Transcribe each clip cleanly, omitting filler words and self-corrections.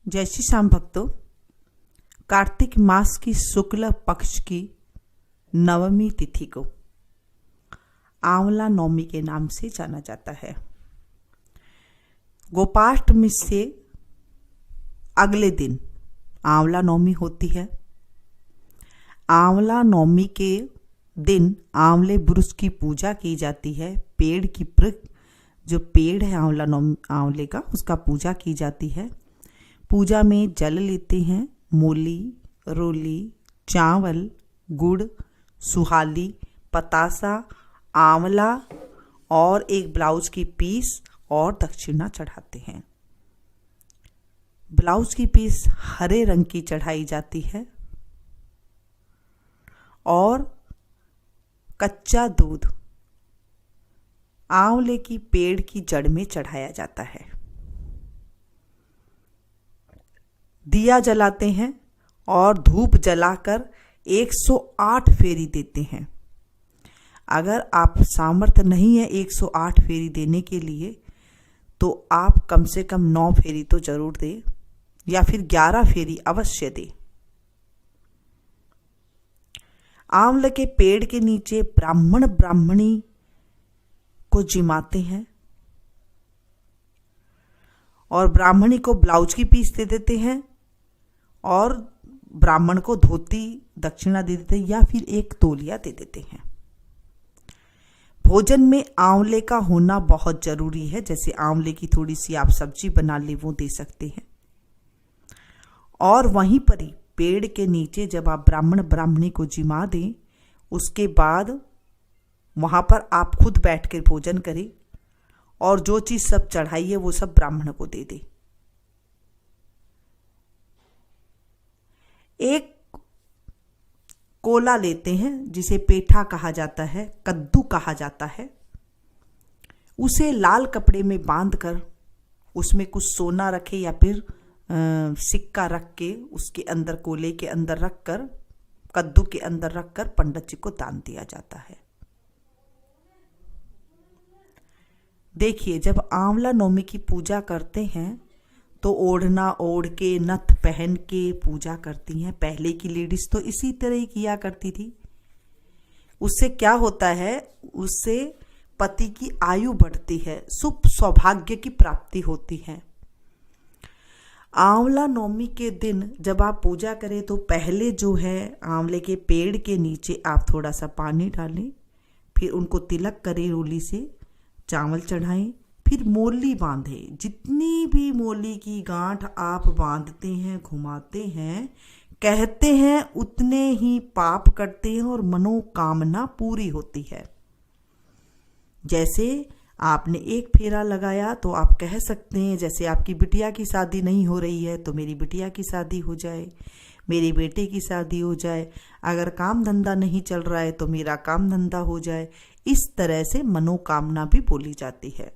जय श्री श्याम भक्तों, कार्तिक मास की शुक्ल पक्ष की नवमी तिथि को आंवला नवमी के नाम से जाना जाता है। गोपाष्टमी से अगले दिन आंवला नवमी होती है। आंवला नवमी के दिन आंवले वृक्ष की पूजा की जाती है। पेड़ की जो पेड़ है आंवले का, उसका पूजा की जाती है। पूजा में जल लेते हैं, मूली, रोली, चावल, गुड़, सुहाली, पतासा, आंवला और एक ब्लाउज की पीस और दक्षिणा चढ़ाते हैं। ब्लाउज की पीस हरे रंग की चढ़ाई जाती है और कच्चा दूध आंवले की पेड़ की जड़ में चढ़ाया जाता है। दिया जलाते हैं और धूप जलाकर 108 फेरी देते हैं। अगर आप सामर्थ्य नहीं है 108 फेरी देने के लिए तो आप कम से कम 9 फेरी तो जरूर दें या फिर 11 फेरी अवश्य दें। आंवले के पेड़ के नीचे ब्राह्मण ब्राह्मणी को जिमाते हैं और ब्राह्मणी को ब्लाउज की पीस दे देते हैं और ब्राह्मण को धोती दक्षिणा दे देते हैं या फिर एक तौलिया दे देते हैं। भोजन में आंवले का होना बहुत जरूरी है। जैसे आंवले की थोड़ी सी आप सब्जी बना ले वो दे सकते हैं। और वहीं पर ही पेड़ के नीचे जब आप ब्राह्मण ब्राह्मणी को जिमा दें, उसके बाद वहां पर आप खुद बैठ कर भोजन करें और जो चीज सब चढ़ाई है वो सब ब्राह्मण को दे दें। एक कोला लेते हैं जिसे पेठा कहा जाता है, कद्दू कहा जाता है। उसे लाल कपड़े में बांधकर उसमें कुछ सोना रखे या फिर सिक्का रख के उसके अंदर, कोले के अंदर रखकर, कद्दू के अंदर रखकर पंडित जी को दान दिया जाता है। देखिए, जब आंवला नवमी की पूजा करते हैं तो ओढ़ना ओढ़ के, नथ पहन के पूजा करती हैं। पहले की लेडीज तो इसी तरह ही किया करती थी। उससे क्या होता है, उससे पति की आयु बढ़ती है, शुभ सौभाग्य की प्राप्ति होती है। आंवला नवमी के दिन जब आप पूजा करें तो पहले जो है आंवले के पेड़ के नीचे आप थोड़ा सा पानी डालें, फिर उनको तिलक करें, रोली से चावल चढ़ाएं, फिर मोली बांधें। जितनी भी मोली की गांठ आप बांधते हैं, घुमाते हैं, कहते हैं उतने ही पाप करते हैं और मनोकामना पूरी होती है। जैसे आपने एक फेरा लगाया तो आप कह सकते हैं, जैसे आपकी बिटिया की शादी नहीं हो रही है तो मेरी बिटिया की शादी हो जाए, मेरे बेटे की शादी हो जाए, अगर काम धंधा नहीं चल रहा है तो मेरा काम धंधा हो जाए। इस तरह से मनोकामना भी बोली जाती है।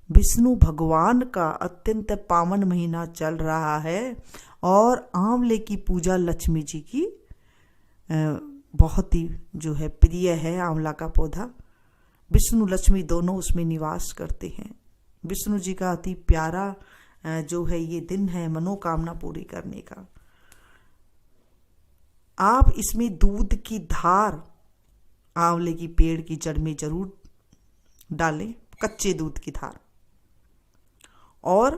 विष्णु भगवान का अत्यंत पावन महीना चल रहा है और आंवले की पूजा लक्ष्मी जी की बहुत ही जो है प्रिय है। आंवला का पौधा, विष्णु लक्ष्मी दोनों उसमें निवास करते हैं। विष्णु जी का अति प्यारा जो है ये दिन है मनोकामना पूरी करने का। आप इसमें दूध की धार आंवले की पेड़ की जड़ में जरूर डालें, कच्चे दूध की धार, और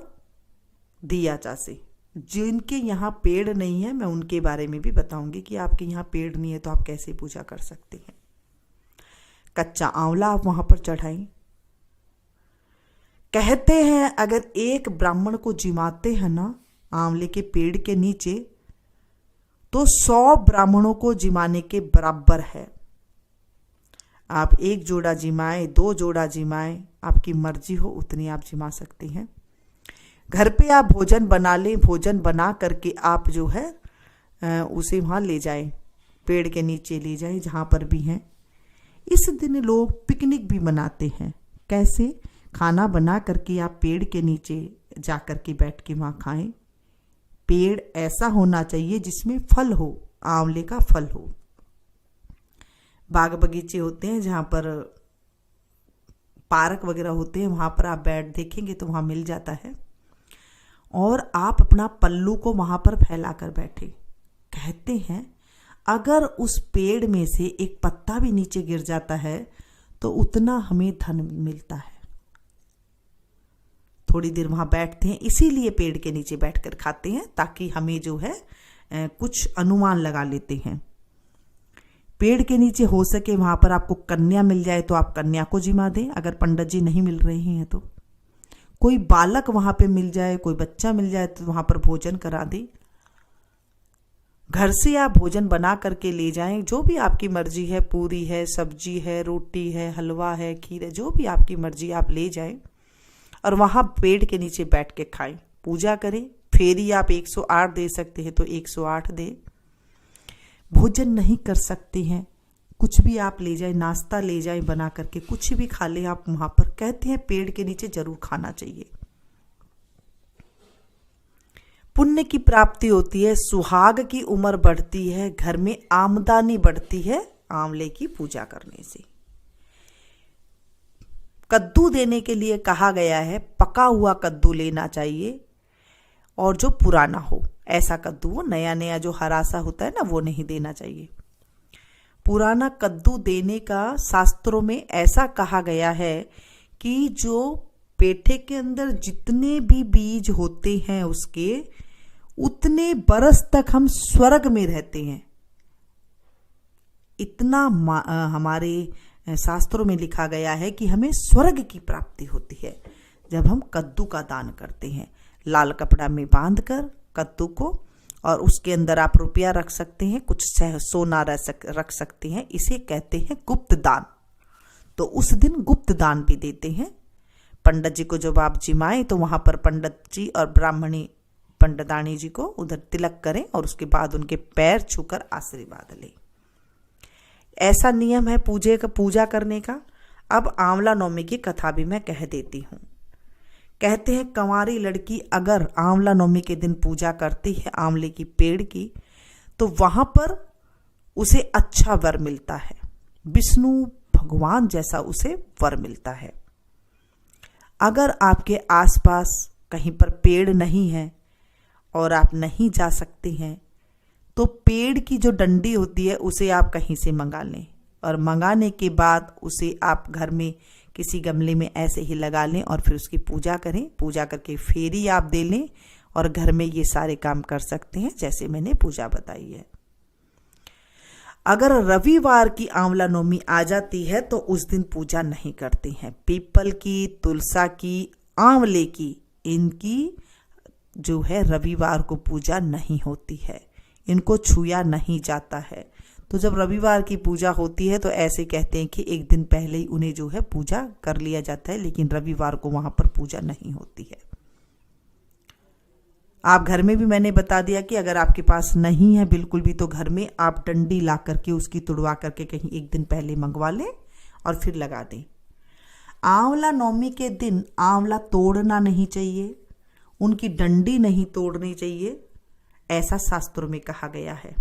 दिया जैसे। जिनके यहाँ पेड़ नहीं है मैं उनके बारे में भी बताऊंगी कि आपके यहाँ पेड़ नहीं है तो आप कैसे पूजा कर सकते हैं। कच्चा आंवला आप वहां पर चढ़ाएं। कहते हैं अगर एक ब्राह्मण को जिमाते हैं ना आंवले के पेड़ के नीचे तो 100 ब्राह्मणों को जिमाने के बराबर है। आप एक जोड़ा जिमाएं, 2 जोड़ा जिमाएं, आपकी मर्जी हो उतनी आप जिमा सकते हैं। घर पे आप भोजन बना लें, भोजन बना करके आप जो है उसे वहाँ ले जाएं, पेड़ के नीचे ले जाएं जहाँ पर भी हैं। इस दिन लोग पिकनिक भी मनाते हैं। कैसे? खाना बना करके आप पेड़ के नीचे जा कर के बैठ के वहाँ खाएं। पेड़ ऐसा होना चाहिए जिसमें फल हो, आंवले का फल हो। बाग बगीचे होते हैं जहाँ पर पार्क वगैरह होते हैं, वहाँ पर आप बैठ देखेंगे तो वहाँ मिल जाता है। और आप अपना पल्लू को वहां पर फैलाकर बैठे। कहते हैं अगर उस पेड़ में से एक पत्ता भी नीचे गिर जाता है तो उतना हमें धन मिलता है। थोड़ी देर वहां बैठते हैं, इसीलिए पेड़ के नीचे बैठकर खाते हैं ताकि हमें जो है कुछ अनुमान लगा लेते हैं। पेड़ के नीचे हो सके वहां पर आपको कन्या मिल जाए तो आप कन्या को जिमा दें, अगर पंडित जी नहीं मिल रहे हैं तो। कोई बालक वहां पे मिल जाए, कोई बच्चा मिल जाए तो वहां पर भोजन करा दें। घर से आप भोजन बना करके ले जाएं, जो भी आपकी मर्जी है, पूरी है, सब्जी है, रोटी है, हलवा है, खीर है, जो भी आपकी मर्जी आप ले जाएं और वहां पेड़ के नीचे बैठ के खाएं, पूजा करें। फेरी आप 108 दे सकते हैं तो 108 दे। भोजन नहीं कर सकते हैं, कुछ भी आप ले जाए, नाश्ता ले जाए बना करके, कुछ भी खा ले आप वहां पर। कहते हैं पेड़ के नीचे जरूर खाना चाहिए। पुण्य की प्राप्ति होती है, सुहाग की उम्र बढ़ती है, घर में आमदनी बढ़ती है आंवले की पूजा करने से। कद्दू देने के लिए कहा गया है, पका हुआ कद्दू लेना चाहिए और जो पुराना हो, ऐसा कद्दू, वो नया नया जो हरा सा होता है ना, वो नहीं देना चाहिए। पुराना कद्दू देने का शास्त्रों में ऐसा कहा गया है कि जो पेठे के अंदर जितने भी बीज होते हैं उसके उतने बरस तक हम स्वर्ग में रहते हैं। इतना हमारे शास्त्रों में लिखा गया है कि हमें स्वर्ग की प्राप्ति होती है जब हम कद्दू का दान करते हैं। लाल कपड़ा में बांधकर कद्दू को, और उसके अंदर आप रुपया रख सकते हैं, कुछ सोना रख सकते हैं। इसे कहते हैं गुप्त दान। तो उस दिन गुप्त दान भी देते हैं। पंडित जी को जब आप जिमाएं तो वहां पर पंडित जी और ब्राह्मणी पंडितानी जी को उधर तिलक करें और उसके बाद उनके पैर छूकर आशीर्वाद लें। ऐसा नियम है पूजा करने का। अब आंवला नवमी की कथा भी मैं कह देती हूँ। कहते हैं कंवारी लड़की अगर आंवला नवमी के दिन पूजा करती है आंवले की पेड़ की, तो वहां पर उसे अच्छा वर मिलता है, विष्णु भगवान जैसा उसे वर मिलता है। अगर आपके आसपास कहीं पर पेड़ नहीं है और आप नहीं जा सकते हैं तो पेड़ की जो डंडी होती है उसे आप कहीं से मंगा लें, और मंगाने के बाद उसे आप घर में किसी गमले में ऐसे ही लगा लें और फिर उसकी पूजा करें। पूजा करके फेरी आप दे लें और घर में ये सारे काम कर सकते हैं जैसे मैंने पूजा बताई है। अगर रविवार की आंवला नवमी आ जाती है तो उस दिन पूजा नहीं करते हैं। पीपल की, तुलसा की, आंवले की, इनकी जो है रविवार को पूजा नहीं होती है, इनको छुआ नहीं जाता है। तो जब रविवार की पूजा होती है तो ऐसे कहते हैं कि एक दिन पहले ही उन्हें जो है पूजा कर लिया जाता है, लेकिन रविवार को वहां पर पूजा नहीं होती है। आप घर में भी मैंने बता दिया कि अगर आपके पास नहीं है बिल्कुल भी तो घर में आप डंडी ला करके उसकी तुड़वा करके कहीं एक दिन पहले मंगवा लें और फिर लगा दें। आंवला नवमी के दिन आंवला तोड़ना नहीं चाहिए, उनकी डंडी नहीं तोड़नी चाहिए, ऐसा शास्त्रों में कहा गया है।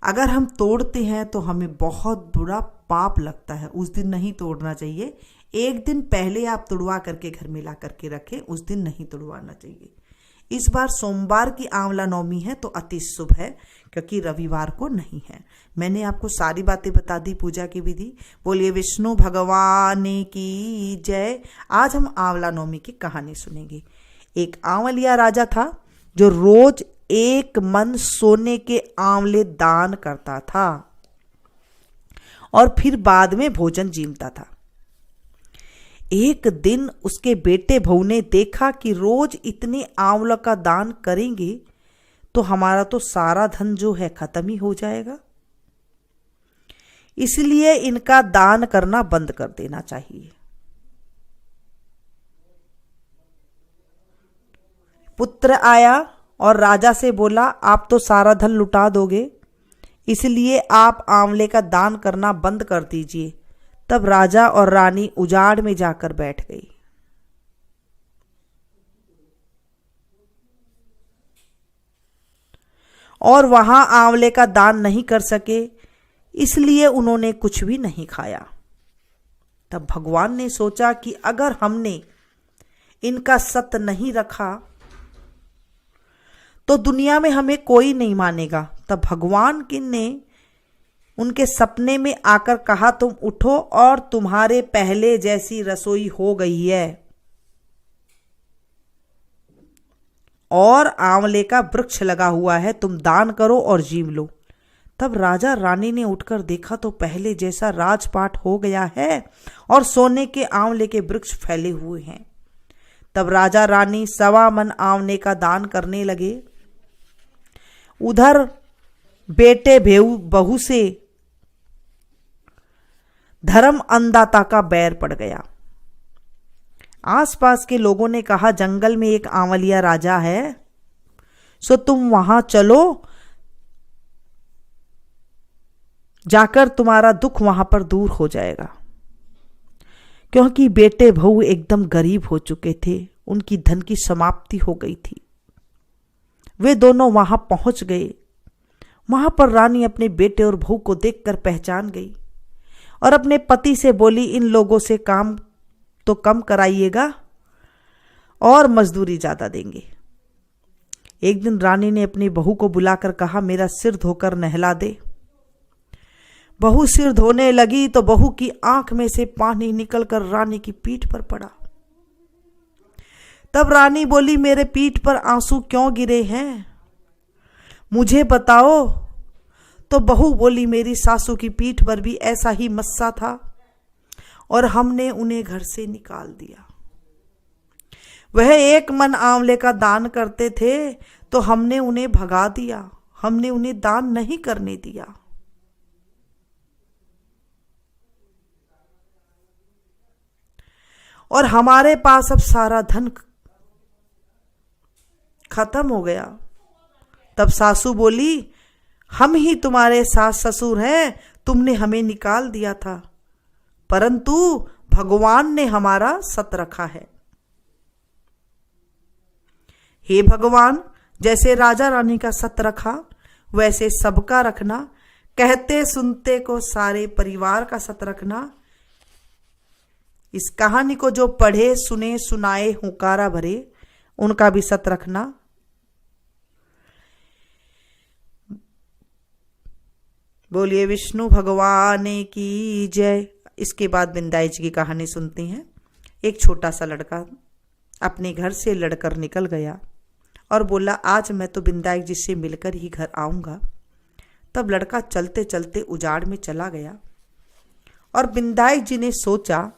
अगर हम तोड़ते हैं तो हमें बहुत बुरा पाप लगता है, उस दिन नहीं तोड़ना चाहिए। एक दिन पहले आप तुड़वा करके घर में ला करके रखें, उस दिन नहीं तुड़वाना चाहिए। इस बार सोमवार की आंवला नवमी है तो अति शुभ है क्योंकि रविवार को नहीं है। मैंने आपको सारी बातें बता दी पूजा की विधि। बोलिए विष्णु भगवान की जय। आज हम आंवला नवमी की कहानी सुनेंगे। एक आंवलिया राजा था जो रोज 1 मन सोने के आंवले दान करता था और फिर बाद में भोजन जीमता था। एक दिन उसके बेटे बहू ने देखा कि रोज इतने आंवला का दान करेंगे तो हमारा तो सारा धन जो है खत्म ही हो जाएगा, इसलिए इनका दान करना बंद कर देना चाहिए। पुत्र आया और राजा से बोला, आप तो सारा धन लुटा दोगे, इसलिए आप आंवले का दान करना बंद कर दीजिए। तब राजा और रानी उजाड़ में जाकर बैठ गई। और वहां आंवले का दान नहीं कर सके, इसलिए उन्होंने कुछ भी नहीं खाया। तब भगवान ने सोचा कि अगर हमने इनका सत नहीं रखा तो दुनिया में हमें कोई नहीं मानेगा। तब भगवान ने उनके सपने में आकर कहा, तुम उठो और तुम्हारे पहले जैसी रसोई हो गई है और आंवले का वृक्ष लगा हुआ है, तुम दान करो और जीव लो। तब राजा रानी ने उठकर देखा तो पहले जैसा राजपाट हो गया है और सोने के आंवले के वृक्ष फैले हुए हैं। तब राजा रानी 1.25 मन आंवले का दान करने लगे। उधर बेटे बहू से धर्म अन्नदाता का बैर पड़ गया। आसपास के लोगों ने कहा, जंगल में एक आंवलिया राजा है, सो तुम वहां चलो, जाकर तुम्हारा दुख वहां पर दूर हो जाएगा। क्योंकि बेटे बहू एकदम गरीब हो चुके थे, उनकी धन की समाप्ति हो गई थी। वे दोनों वहां पहुंच गए। वहां पर रानी अपने बेटे और बहू को देखकर पहचान गई और अपने पति से बोली, इन लोगों से काम तो कम कराइएगा और मजदूरी ज्यादा देंगे। एक दिन रानी ने अपनी बहू को बुलाकर कहा, मेरा सिर धोकर नहला दे। बहू सिर धोने लगी तो बहू की आंख में से पानी निकलकर रानी की पीठ पर पड़ा। तब रानी बोली, मेरे पीठ पर आंसू क्यों गिरे हैं, मुझे बताओ। तो बहू बोली, मेरी सासू की पीठ पर भी ऐसा ही मस्सा था और हमने उन्हें घर से निकाल दिया। वह 1 मन आंवले का दान करते थे तो हमने उन्हें भगा दिया, हमने उन्हें दान नहीं करने दिया। और हमारे पास अब सारा धन खत्म हो गया। तब सासू बोली, हम ही तुम्हारे सास ससुर हैं, तुमने हमें निकाल दिया था, परंतु भगवान ने हमारा सत रखा है। हे भगवान, जैसे राजा रानी का सत रखा वैसे सबका रखना, कहते सुनते को सारे परिवार का सत रखना। इस कहानी को जो पढ़े सुने सुनाए हुंकारा भरे उनका भी सत रखना। बोलिए विष्णु भगवान की जय। इसके बाद बिंदाई जी की कहानी सुनते हैं। एक छोटा सा लड़का अपने घर से लड़कर निकल गया और बोला, आज मैं तो बिंदाई जी से मिलकर ही घर आऊंगा। तब लड़का चलते चलते उजाड़ में चला गया और बिंदाई जी ने सोचा,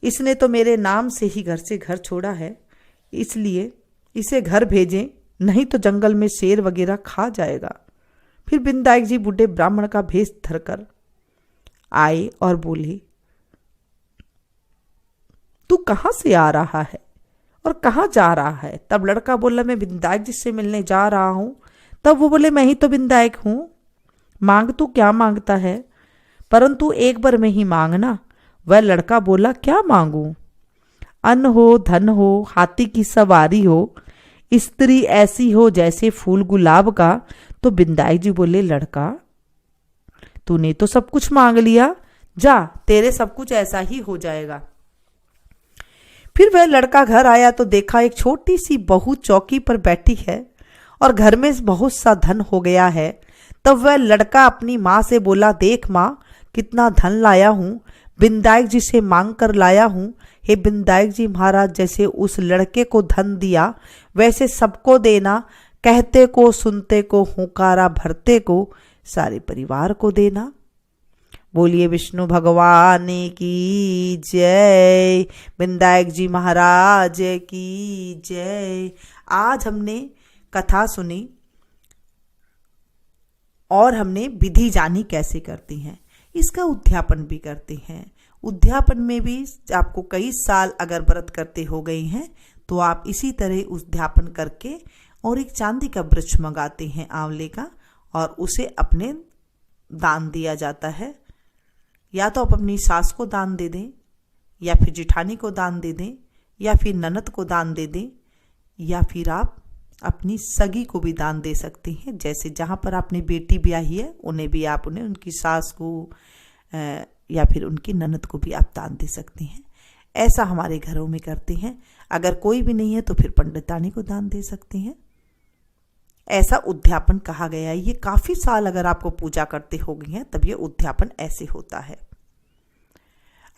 इसने तो मेरे नाम से ही घर से घर छोड़ा है, इसलिए इसे घर भेजें, नहीं तो जंगल में शेर वगैरह खा जाएगा। फिर बिंदाई जी बूढ़े ब्राह्मण का भेष धरकर आए और बोले, तू कहां से आ रहा है और कहां जा रहा है? तब लड़का बोला, मैं बिंदाई जी से मिलने जा रहा हूं। तब वो बोले, मैं ही तो बिंदाई हूं, मांग तू क्या मांगता है, परंतु एक बार में ही मांगना। वह लड़का बोला, क्या मांगू? अन्न हो, धन हो, हाथी की सवारी हो, स्त्री ऐसी हो जैसे फूल गुलाब का। तो बिंदाई जी बोले, लड़का तूने तो सब कुछ मांग लिया, जा तेरे सब कुछ ऐसा ही हो जाएगा। फिर वह लड़का घर आया तो देखा एक छोटी सी बहू चौकी पर बैठी है और घर में बहुत सा धन हो गया है। तब वह लड़का अपनी माँ से बोला, देख माँ, कितना धन लाया हूँ, बिंदाई जी से मांग कर लाया हूँ। हे बिंदाई जी महाराज, जैसे उस लड़के को धन दिया वैसे सबको देना, कहते को सुनते को हुंकारा भरते को सारे परिवार को देना। बोलिए विष्णु भगवान की जय, बिंदाई जी महाराज की जय। आज हमने कथा सुनी और हमने विधि जानी कैसे करती हैं, इसका उद्यापन भी करते हैं। उद्यापन में भी आपको कई साल अगर व्रत करते हो गए हैं तो आप इसी तरह उद्यापन करके और एक चांदी का वृक्ष मंगाते हैं आंवले का और उसे अपने दान दिया जाता है। या तो आप अपनी सास को दान दे दें, या फिर जिठानी को दान दे दें, या फिर ननद को दान दे दें, या फिर आप अपनी सगी को भी दान दे सकते हैं। जैसे जहाँ पर आपने बेटी ब्याही है उन्हें भी आप उन्हें उनकी सास को या फिर उनकी ननद को भी आप दान दे सकते हैं। ऐसा हमारे घरों में करते हैं। अगर कोई भी नहीं है तो फिर पंडितानी को दान दे सकते हैं। ऐसा उद्यापन कहा गया है। ये काफी साल अगर आपको पूजा करते हो गए हैं तब ये उद्यापन ऐसे होता है।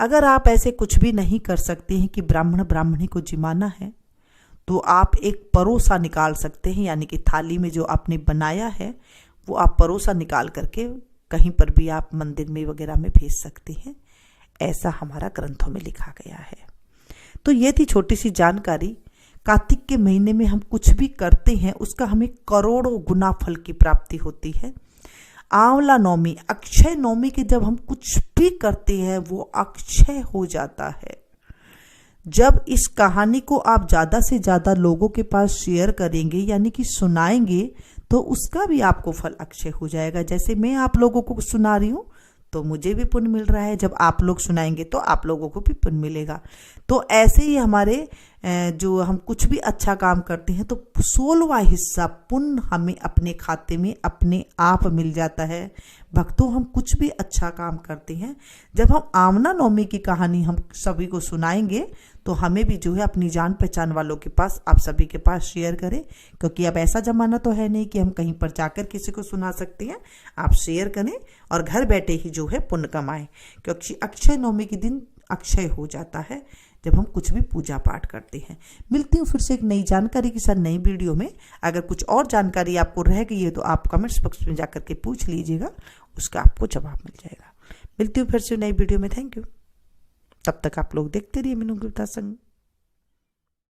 अगर आप ऐसे कुछ भी नहीं कर सकते हैं कि ब्राह्मण ब्राह्मणी को जिमाना है, तो आप एक परोसा निकाल सकते हैं, यानी कि थाली में जो आपने बनाया है वो आप परोसा निकाल करके कहीं पर भी आप मंदिर में वगैरह में भेज सकते हैं। ऐसा हमारा ग्रंथों में लिखा गया है। तो ये थी छोटी सी जानकारी। कार्तिक के महीने में हम कुछ भी करते हैं उसका हमें करोड़ों गुना फल की प्राप्ति होती है। आंवला नवमी, अक्षय नवमी के जब हम कुछ भी करते हैं वो अक्षय हो जाता है। जब इस कहानी को आप ज्यादा से ज्यादा लोगों के पास शेयर करेंगे, यानी कि सुनाएंगे, तो उसका भी आपको फल अक्षय हो जाएगा। जैसे मैं आप लोगों को सुना रही हूँ तो मुझे भी पुण्य मिल रहा है, जब आप लोग सुनाएंगे तो आप लोगों को भी पुण्य मिलेगा। तो ऐसे ही हमारे जो हम कुछ भी अच्छा काम करते हैं तो 16वां हिस्सा पुण्य हमें अपने खाते में अपने आप मिल जाता है। भक्तों, हम कुछ भी अच्छा काम करते हैं, जब हम आमना नवमी की कहानी हम सभी को सुनाएंगे तो हमें भी जो है अपनी जान पहचान वालों के पास, आप सभी के पास शेयर करें, क्योंकि अब ऐसा जमाना तो है नहीं कि हम कहीं पर जाकर किसी को सुना सकते हैं। आप शेयर करें और घर बैठे ही जो है पुण्य कमाएं, क्योंकि अक्षय नवमी के दिन अक्षय हो जाता है जब हम कुछ भी पूजा पाठ करते हैं। मिलती हूँ फिर से एक नई जानकारी के साथ नई वीडियो में। अगर कुछ और जानकारी आपको रह गई है तो आप कमेंट्स बॉक्स में जाकर के पूछ लीजिएगा, उसका आपको जवाब मिल जाएगा। मिलती हूँ फिर से नई वीडियो में। Thank you. तब तक आप लोग देखते रहिए मीनू गुप्ता संग।